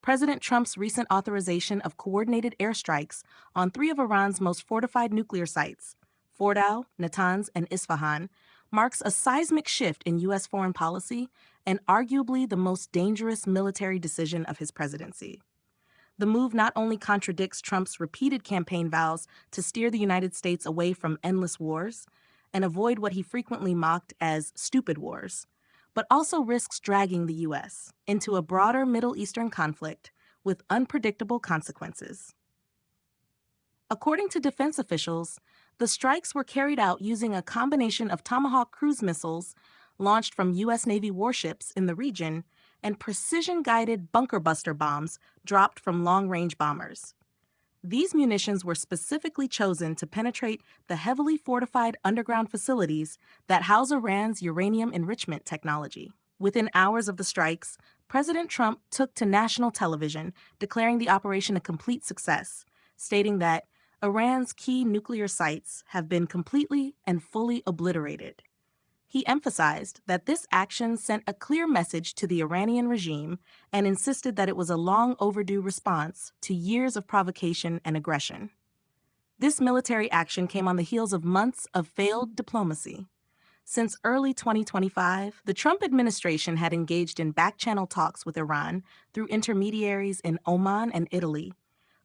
President Trump's recent authorization of coordinated airstrikes on three of Iran's most fortified nuclear sites, Fordow, Natanz, and Isfahan, marks a seismic shift in U.S. foreign policy and arguably the most dangerous military decision of his presidency. The move not only contradicts Trump's repeated campaign vows to steer the United States away from endless wars and avoid what he frequently mocked as stupid wars, but also risks dragging the U.S. into a broader Middle Eastern conflict with unpredictable consequences. According to defense officials, the strikes were carried out using a combination of Tomahawk cruise missiles launched from U.S. Navy warships in the region and precision-guided bunker buster bombs dropped from long-range bombers. These munitions were specifically chosen to penetrate the heavily fortified underground facilities that house Iran's uranium enrichment technology. Within hours of the strikes, President Trump took to national television, declaring the operation a complete success, stating that Iran's key nuclear sites have been completely and fully obliterated. He emphasized that this action sent a clear message to the Iranian regime and insisted that it was a long overdue response to years of provocation and aggression. This military action came on the heels of months of failed diplomacy. Since early 2025, the Trump administration had engaged in back-channel talks with Iran through intermediaries in Oman and Italy,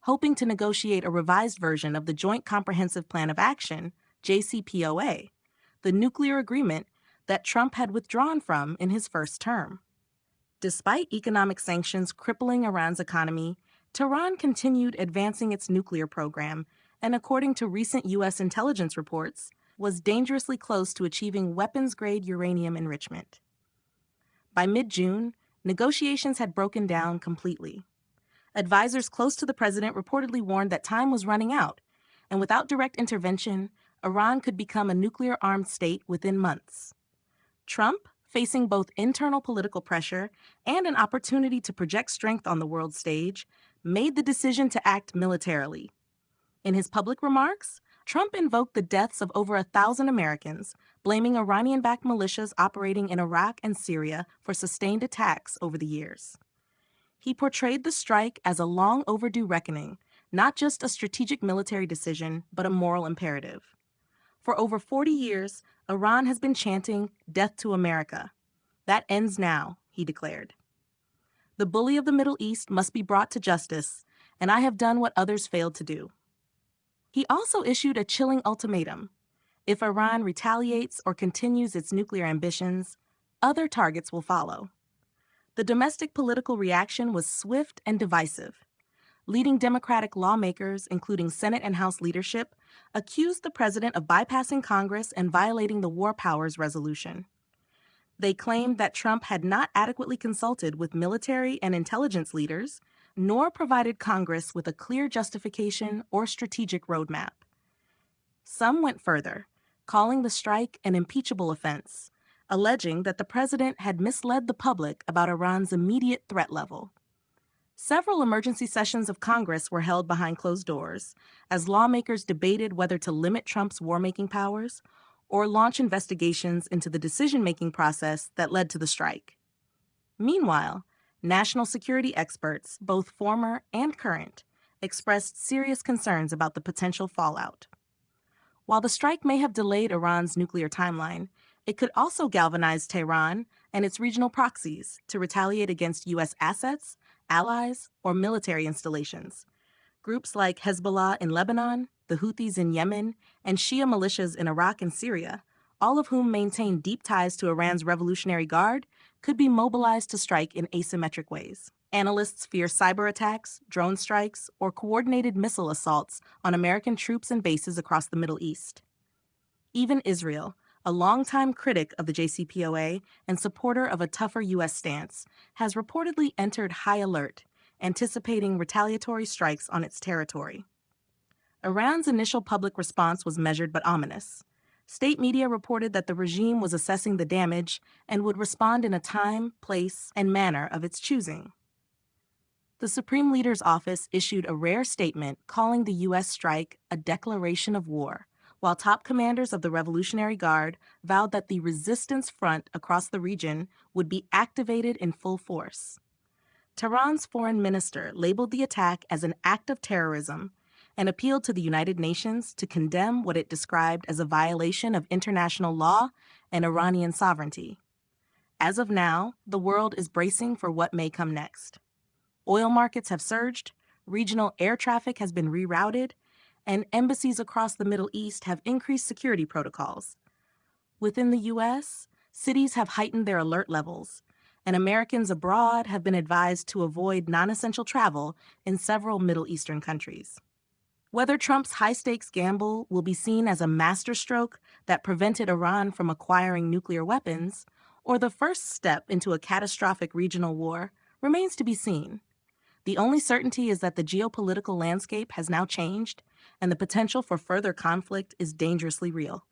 hoping to negotiate a revised version of the Joint Comprehensive Plan of Action, JCPOA, the nuclear agreement that Trump had withdrawn from in his first term. Despite economic sanctions crippling Iran's economy, Tehran continued advancing its nuclear program and, according to recent U.S. intelligence reports, was dangerously close to achieving weapons-grade uranium enrichment. By mid-June, negotiations had broken down completely. Advisors close to the president reportedly warned that time was running out, and without direct intervention, Iran could become a nuclear-armed state within months. Trump, facing both internal political pressure and an opportunity to project strength on the world stage, made the decision to act militarily. In his public remarks, Trump invoked the deaths of over 1,000 Americans, blaming Iranian-backed militias operating in Iraq and Syria for sustained attacks over the years. He portrayed the strike as a long overdue reckoning, not just a strategic military decision, but a moral imperative. For over 40 years, Iran has been chanting, "Death to America." That ends now, he declared. The bully of the Middle East must be brought to justice, and I have done what others failed to do. He also issued a chilling ultimatum. If Iran retaliates or continues its nuclear ambitions, other targets will follow. The domestic political reaction was swift and divisive. Leading Democratic lawmakers, including Senate and House leadership, accused the president of bypassing Congress and violating the War Powers Resolution. They claimed that Trump had not adequately consulted with military and intelligence leaders, nor provided Congress with a clear justification or strategic roadmap. Some went further, calling the strike an impeachable offense, alleging that the president had misled the public about Iran's immediate threat level. Several emergency sessions of Congress were held behind closed doors as lawmakers debated whether to limit Trump's war-making powers or launch investigations into the decision-making process that led to the strike. Meanwhile, national security experts, both former and current, expressed serious concerns about the potential fallout. While the strike may have delayed Iran's nuclear timeline, it could also galvanize Tehran and its regional proxies to retaliate against U.S. assets, allies, or military installations. Groups like Hezbollah in Lebanon, the Houthis in Yemen, and Shia militias in Iraq and Syria, all of whom maintain deep ties to Iran's Revolutionary Guard, could be mobilized to strike in asymmetric ways. Analysts fear cyber attacks, drone strikes, or coordinated missile assaults on American troops and bases across the Middle East. Even Israel, a longtime critic of the JCPOA and supporter of a tougher U.S. stance, has reportedly entered high alert, anticipating retaliatory strikes on its territory. Iran's initial public response was measured but ominous. State media reported that the regime was assessing the damage and would respond in a time, place, and manner of its choosing. The Supreme Leader's office issued a rare statement calling the U.S. strike a declaration of war, while top commanders of the Revolutionary Guard vowed that the resistance front across the region would be activated in full force. Tehran's foreign minister labeled the attack as an act of terrorism and appealed to the United Nations to condemn what it described as a violation of international law and Iranian sovereignty. As of now, the world is bracing for what may come next. Oil markets have surged, regional air traffic has been rerouted, and embassies across the Middle East have increased security protocols. Within the U.S., cities have heightened their alert levels, and Americans abroad have been advised to avoid non-essential travel in several Middle Eastern countries. Whether Trump's high-stakes gamble will be seen as a masterstroke that prevented Iran from acquiring nuclear weapons, or the first step into a catastrophic regional war, remains to be seen. The only certainty is that the geopolitical landscape has now changed, and the potential for further conflict is dangerously real.